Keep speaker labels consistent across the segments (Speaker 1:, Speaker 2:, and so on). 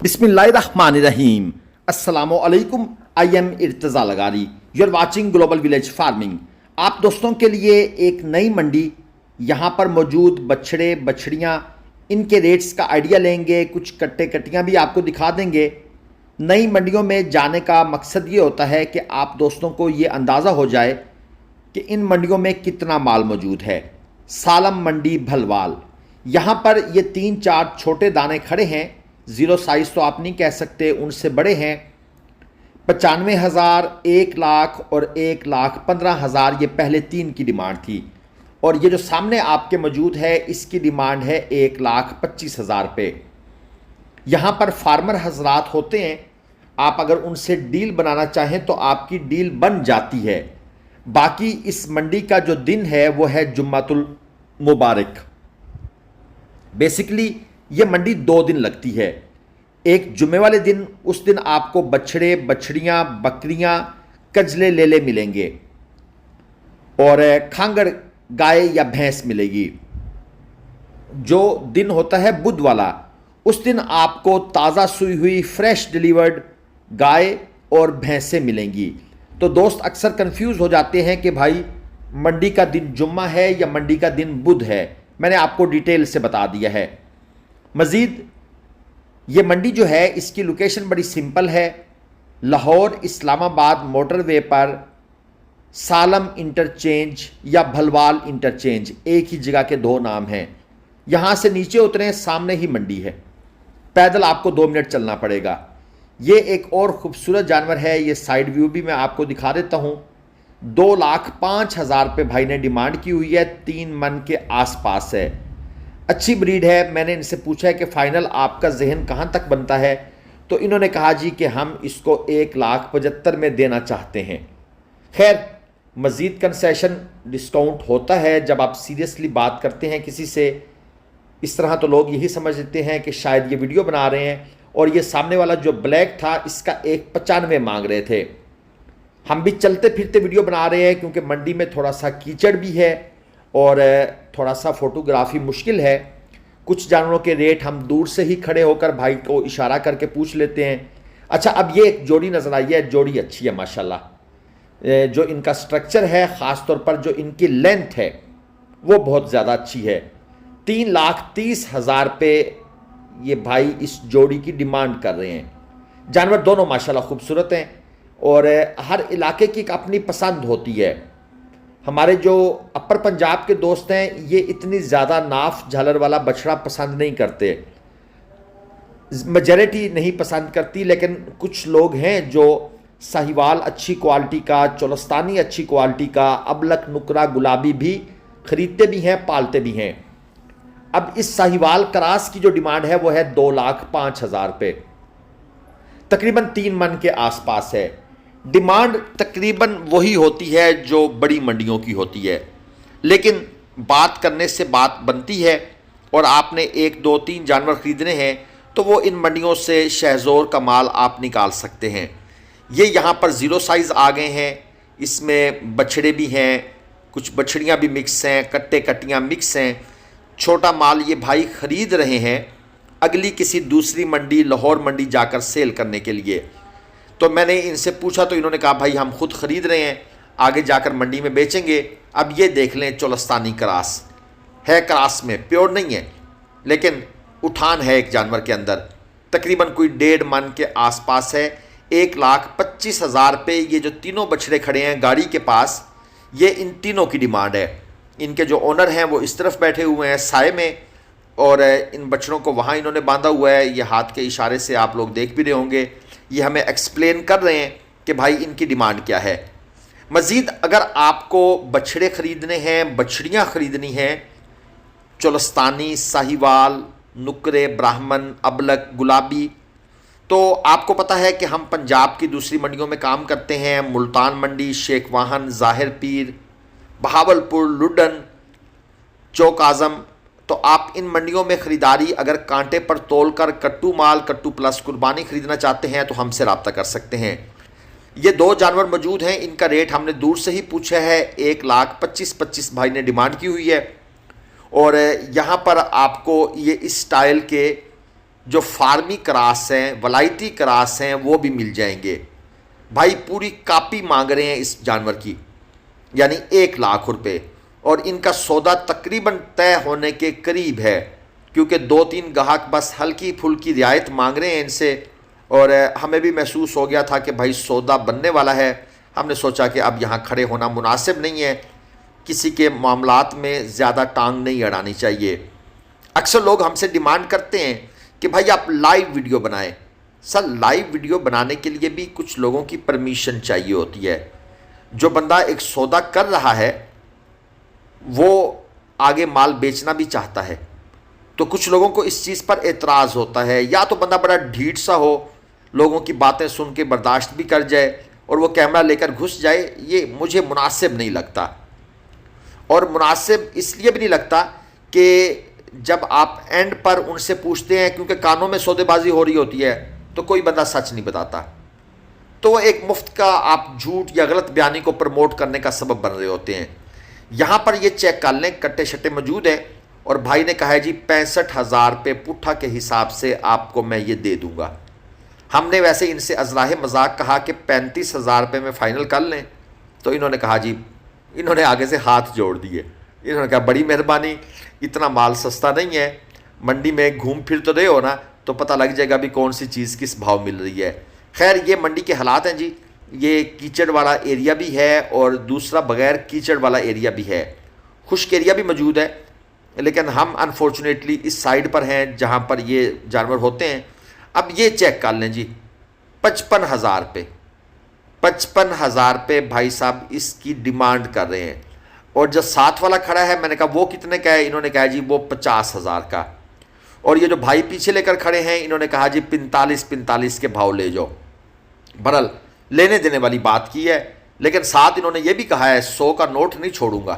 Speaker 1: बिस्मिल्लाहिर्रहमानिर्रहीम। अस्सलामुअलैकुम। I am Irtaza Lagari. You are watching global village farming. आप दोस्तों के लिए एक नई मंडी, यहाँ पर मौजूद बछड़े बछड़ियाँ, इनके रेट्स का आइडिया लेंगे, कुछ कट्टे कट्टियाँ भी आपको दिखा देंगे। नई मंडियों में जाने का मकसद ये होता है कि आप दोस्तों को ये अंदाज़ा हो जाए कि इन मंडियों में कितना माल मौजूद है। सालम मंडी भलवाल, यहाँ पर ये 3-4 छोटे दाने खड़े हैं। ज़ीरो साइज़ तो आप नहीं कह सकते, उनसे बड़े हैं। 95,000, 1 लाख और 1,15,000 ये पहले 3 की डिमांड थी। और ये जो सामने आपके मौजूद है इसकी डिमांड है 1,25,000 रुपये। यहाँ पर फार्मर हजरात होते हैं, आप अगर उनसे डील बनाना चाहें तो आपकी डील बन जाती है। बाकी इस मंडी का जो दिन है वो है जुम्मतुल मुबारक। बेसिकली ये मंडी 2 दिन लगती है। एक जुम्मे वाले दिन, उस दिन आपको बछड़े बछड़ियाँ बकरियाँ कजले लेले मिलेंगे और खांगड़ गाय या भैंस मिलेगी। जो दिन होता है बुध वाला, उस दिन आपको ताज़ा सुई हुई फ्रेश डिलीवर्ड गाय और भैंसें मिलेंगी। तो दोस्त अक्सर कंफ्यूज हो जाते हैं कि भाई मंडी का दिन जुम्मा है या मंडी का दिन बुध है। मैंने आपको डिटेल से बता दिया है। मज़ीद ये मंडी जो है इसकी लोकेशन बड़ी सिंपल है। लाहौर इस्लामाबाद मोटरवे पर सालम इंटरचेंज या भलवाल इंटरचेंज, एक ही जगह के 2 नाम हैं। यहाँ से नीचे उतरें, सामने ही मंडी है। पैदल आपको 2 मिनट चलना पड़ेगा। ये एक और ख़ूबसूरत जानवर है, ये साइड व्यू भी मैं आपको दिखा देता हूँ। 2,05,000 रुपये भाई ने डिमांड की हुई है, 3 मन के आसपास है। अच्छी ब्रीड है। मैंने इनसे पूछा है कि फ़ाइनल आपका जहन कहाँ तक बनता है, तो इन्होंने कहा जी कि हम इसको 1,75,000 में देना चाहते हैं। खैर, मज़ीद कंसेशन डिस्काउंट होता है जब आप सीरियसली बात करते हैं किसी से। इस तरह तो लोग यही समझ लेते हैं कि शायद ये वीडियो बना रहे हैं। और ये सामने वाला जो ब्लैक था इसका 1,95 मांग रहे थे। हम भी चलते फिरते वीडियो बना रहे हैं क्योंकि मंडी में थोड़ा सा कीचड़ भी है और थोड़ा सा फ़ोटोग्राफी मुश्किल है। कुछ जानवरों के रेट हम दूर से ही खड़े होकर भाई को इशारा करके पूछ लेते हैं। अच्छा, अब ये एक जोड़ी नज़र आई है, जोड़ी अच्छी है माशाल्लाह। जो इनका स्ट्रक्चर है, ख़ास तौर पर जो इनकी लेंथ है वो बहुत ज़्यादा अच्छी है। 3,30,000 रुपये ये भाई इस जोड़ी की डिमांड कर रहे हैं। जानवर दोनों माशाल्लाह खूबसूरत हैं और हर इलाके की एक अपनी पसंद होती है। हमारे जो अपर पंजाब के दोस्त हैं ये इतनी ज़्यादा नाफ झालर वाला बछड़ा पसंद नहीं करते, मेजॉरिटी नहीं पसंद करती। लेकिन कुछ लोग हैं जो साहिवाल अच्छी क्वालिटी का, चोलस्तानी अच्छी क्वालिटी का, अबलक नुकरा गुलाबी भी ख़रीदते भी हैं, पालते भी हैं। अब इस साहिवाल क्रास की जो डिमांड है वो है 2,05,000 रुपये, तकरीबन 3 मन के आसपास है। डिमांड तकरीबन वही होती है जो बड़ी मंडियों की होती है, लेकिन बात करने से बात बनती है। और आपने 1, 2, 3 जानवर ख़रीदने हैं तो वो इन मंडियों से शहज़ोर का माल आप निकाल सकते हैं। ये यहाँ पर ज़ीरो साइज़ आ गए हैं, इसमें बछड़े भी हैं, कुछ बछड़ियाँ भी मिक्स हैं, कट्टे कट्टियाँ मिक्स हैं। छोटा माल ये भाई ख़रीद रहे हैं अगली किसी दूसरी मंडी, लाहौर मंडी जाकर सेल करने के लिए। तो मैंने इनसे पूछा तो इन्होंने कहा भाई हम खुद ख़रीद रहे हैं, आगे जाकर मंडी में बेचेंगे। अब ये देख लें, चोलस्तानी क्रास है, क्रास में प्योर नहीं है लेकिन उठान है एक जानवर के अंदर। तकरीबन कोई 1.5 मन के आसपास है। 1,25,000 रुपये ये जो तीनों बछड़े खड़े हैं गाड़ी के पास, ये इन तीनों की डिमांड है। इनके जो ओनर हैं वो इस तरफ बैठे हुए हैं साए में और इन बछड़ों को वहाँ इन्होंने बांधा हुआ है। ये हाथ के इशारे से आप लोग देख भी रहे होंगे, ये हमें एक्सप्लेन कर रहे हैं कि भाई इनकी डिमांड क्या है। मज़ीद अगर आपको बछड़े ख़रीदने हैं, बछड़ियाँ ख़रीदनी हैं, चोलस्तानी, साहिवाल, नुकरे, ब्राह्मण, अबलक, गुलाबी, तो आपको पता है कि हम पंजाब की दूसरी मंडियों में काम करते हैं। मुल्तान मंडी, शेख वाहन, ज़ाहिर पीर, बहावलपुर, लुडन, चौक आज़म। तो आप इन मंडियों में ख़रीदारी अगर कांटे पर तोल कर कट्टू माल, कट्टू प्लस कुर्बानी ख़रीदना चाहते हैं तो हमसे रब्ता कर सकते हैं। ये 2 जानवर मौजूद हैं, इनका रेट हमने दूर से ही पूछा है। 1,25,25 भाई ने डिमांड की हुई है। और यहाँ पर आपको ये इस स्टाइल के जो फार्मी क्रास हैं, वलायती क्रास हैं, वो भी मिल जाएंगे। भाई पूरी कापी मांग रहे हैं इस जानवर की, यानी 1 लाख रुपए, और इनका सौदा तकरीबन तय होने के करीब है, क्योंकि 2-3 ग्राहक बस हल्की फुल्की रियायत मांग रहे हैं इनसे, और हमें भी महसूस हो गया था कि भाई सौदा बनने वाला है। हमने सोचा कि अब यहाँ खड़े होना मुनासिब नहीं है, किसी के मामलात में ज़्यादा टांग नहीं अड़ानी चाहिए। अक्सर लोग हमसे डिमांड करते हैं कि भाई आप लाइव वीडियो बनाएं। सर, लाइव वीडियो बनाने के लिए भी कुछ लोगों की परमिशन चाहिए होती है। जो बंदा एक सौदा कर रहा है वो आगे माल बेचना भी चाहता है, तो कुछ लोगों को इस चीज़ पर एतराज़ होता है, या तो बंदा बड़ा ढीठ सा हो, लोगों की बातें सुन के बर्दाश्त भी कर जाए और वो कैमरा लेकर घुस जाए। ये मुझे मुनासिब नहीं लगता, और मुनासिब इसलिए भी नहीं लगता कि जब आप एंड पर उनसे पूछते हैं, क्योंकि कानों में सौदेबाजी हो रही होती है, तो कोई बंदा सच नहीं बताता, तो वो एक मुफ्त का आप झूठ या गलत बयानी को प्रमोट करने का सबब बन रहे होते हैं। यहाँ पर ये चेक कर लें, कट्टे शट्टे मौजूद हैं, और भाई ने कहा है जी 65,000 रुपये पुट्ठा के हिसाब से आपको मैं ये दे दूँगा। हमने वैसे इनसे अजलाह मजाक कहा कि 35,000 रुपये में फ़ाइनल कर लें, तो इन्होंने कहा जी, इन्होंने आगे से हाथ जोड़ दिए। इन्होंने कहा बड़ी मेहरबानी, इतना माल सस्ता नहीं है, मंडी में घूम फिर तो रहे हो ना, तो पता लग जाएगा भी कौन सी चीज़ किस भाव मिल रही है। खैर, ये मंडी के हालात हैं जी। ये कीचड़ वाला एरिया भी है और दूसरा बग़ैर कीचड़ वाला एरिया भी है, खुश्क एरिया भी मौजूद है, लेकिन हम अनफॉर्चुनेटली इस साइड पर हैं जहाँ पर ये जानवर होते हैं। अब ये चेक कर लें जी, 55,000 रुपये, 55,000 रुपये भाई साहब इसकी डिमांड कर रहे हैं। और जो साथ वाला खड़ा है, मैंने कहा वो कितने का है, इन्होंने कहा जी वो 50,000 का। और ये जो भाई पीछे लेकर खड़े हैं, इन्होंने कहा जी 45 के भाव ले जाओ। बहरहाल लेने देने वाली बात की है, लेकिन साथ इन्होंने ये भी कहा है 100 का नोट नहीं छोड़ूंगा।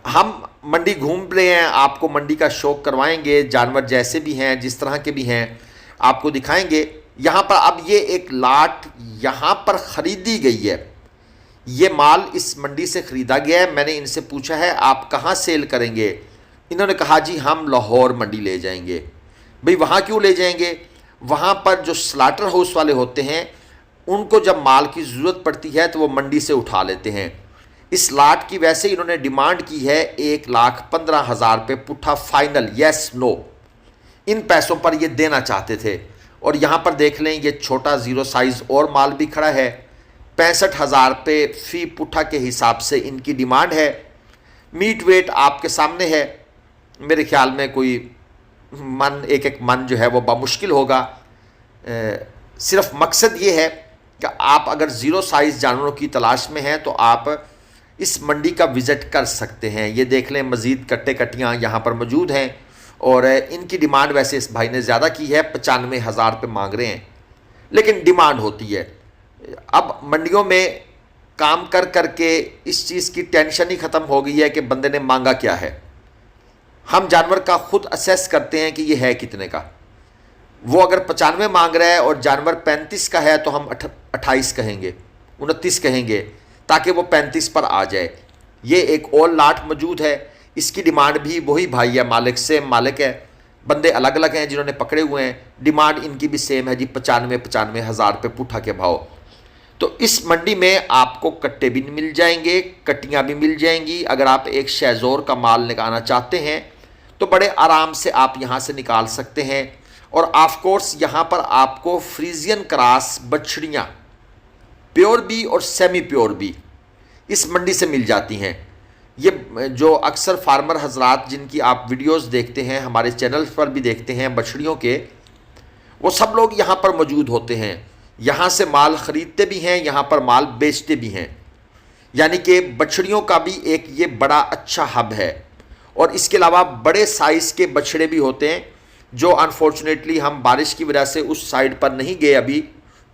Speaker 1: हम मंडी घूम रहे हैं, आपको मंडी का शौक करवाएंगे, जानवर जैसे भी हैं, जिस तरह के भी हैं, आपको दिखाएंगे। यहाँ पर अब ये एक लाट यहाँ पर ख़रीदी गई है, ये माल इस मंडी से ख़रीदा गया है। मैंने इनसे पूछा है आप कहाँ सेल करेंगे, इन्होंने कहा जी हम लाहौर मंडी ले जाएंगे। भाई वहाँ क्यों ले जाएंगे, वहाँ पर जो स्लाटर हाउस वाले होते हैं उनको जब माल की ज़रूरत पड़ती है तो वो मंडी से उठा लेते हैं। इस लाट की वैसे इन्होंने डिमांड की है 1,15,000 रुपये पुट्ठा फाइनल, यस नो, इन पैसों पर ये देना चाहते थे। और यहाँ पर देख लें, ये छोटा 0 साइज़ और माल भी खड़ा है, 65,000 रुपये फ़ी पुट्ठा के हिसाब से इनकी डिमांड है। मीट वेट आपके सामने है, मेरे ख्याल में कोई मन, एक मन जो है वो बामुश्किल होगा। सिर्फ मकसद ये है कि आप अगर 0 साइज़ जानवरों की तलाश में हैं तो आप इस मंडी का विज़िट कर सकते हैं। ये देख लें, मज़ीद कट्टे कट्टियाँ यहाँ पर मौजूद हैं, और इनकी डिमांड वैसे इस भाई ने ज़्यादा की है, 95,000 रुपये मांग रहे हैं, लेकिन डिमांड होती है। अब मंडियों में काम कर कर के इस चीज़ की टेंशन ही ख़त्म हो गई है कि बंदे ने मांगा क्या है। हम जानवर का खुद असेस करते हैं कि ये है कितने का। वो अगर 95 मांग रहा है और जानवर 35 का है तो हम 28 कहेंगे, 29 कहेंगे, ताकि वो 35 पर आ जाए। ये एक और लाट मौजूद है, इसकी डिमांड भी वही भाई है, मालिक से मालिक है, बंदे अलग अलग हैं जिन्होंने पकड़े हुए हैं। डिमांड इनकी भी सेम है जी, 95,000 रुपये पुट्ठा के भाव। तो इस मंडी में आपको कट्टे भी मिल जाएंगे, कट्टियाँ भी मिल जाएंगी। अगर आप एक शेज़ोर का माल निकालना चाहते हैं तो बड़े आराम से आप यहाँ से निकाल सकते हैं। और ऑफ कोर्स यहाँ पर आपको फ्रीजियन क्रॉस बछड़ियाँ प्योर भी और सेमी प्योर भी इस मंडी से मिल जाती हैं। ये जो अक्सर फार्मर हजरात जिनकी आप वीडियोस देखते हैं, हमारे चैनल पर भी देखते हैं बछड़ियों के, वो सब लोग यहाँ पर मौजूद होते हैं। यहाँ से माल ख़रीदते भी हैं, यहाँ पर माल बेचते भी हैं, यानी कि बछड़ियों का भी एक ये बड़ा अच्छा हब है। और इसके अलावा बड़े साइज़ के बछड़े भी होते हैं, जो अनफॉर्चुनेटली हम बारिश की वजह से उस साइड पर नहीं गए अभी,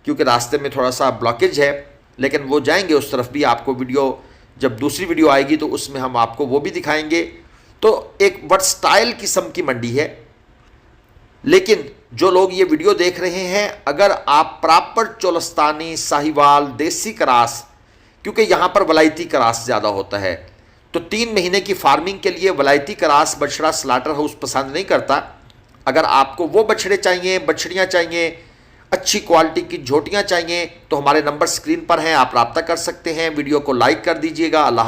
Speaker 1: क्योंकि रास्ते में थोड़ा सा ब्लॉकेज है, लेकिन वो जाएंगे उस तरफ भी। आपको वीडियो, जब दूसरी वीडियो आएगी तो उसमें हम आपको वो भी दिखाएंगे। तो एक वर्सटाइल किस्म की मंडी है। लेकिन जो लोग ये वीडियो देख रहे हैं, अगर आप प्रॉपर चोलस्तानी, साहिवाल, देसी क्रॉस, क्योंकि यहाँ पर वलायती क्रॉस ज़्यादा होता है, तो 3 महीने की फार्मिंग के लिए वलायती क्रॉस बछड़ा स्लाटर हाउस पसंद नहीं करता। अगर आपको वो बछड़े चाहिए, बछड़ियाँ चाहिए, अच्छी क्वालिटी की झोटियाँ चाहिए तो हमारे नंबर स्क्रीन पर हैं, आप राब्ता कर सकते हैं। वीडियो को लाइक कर दीजिएगा। अल्लाह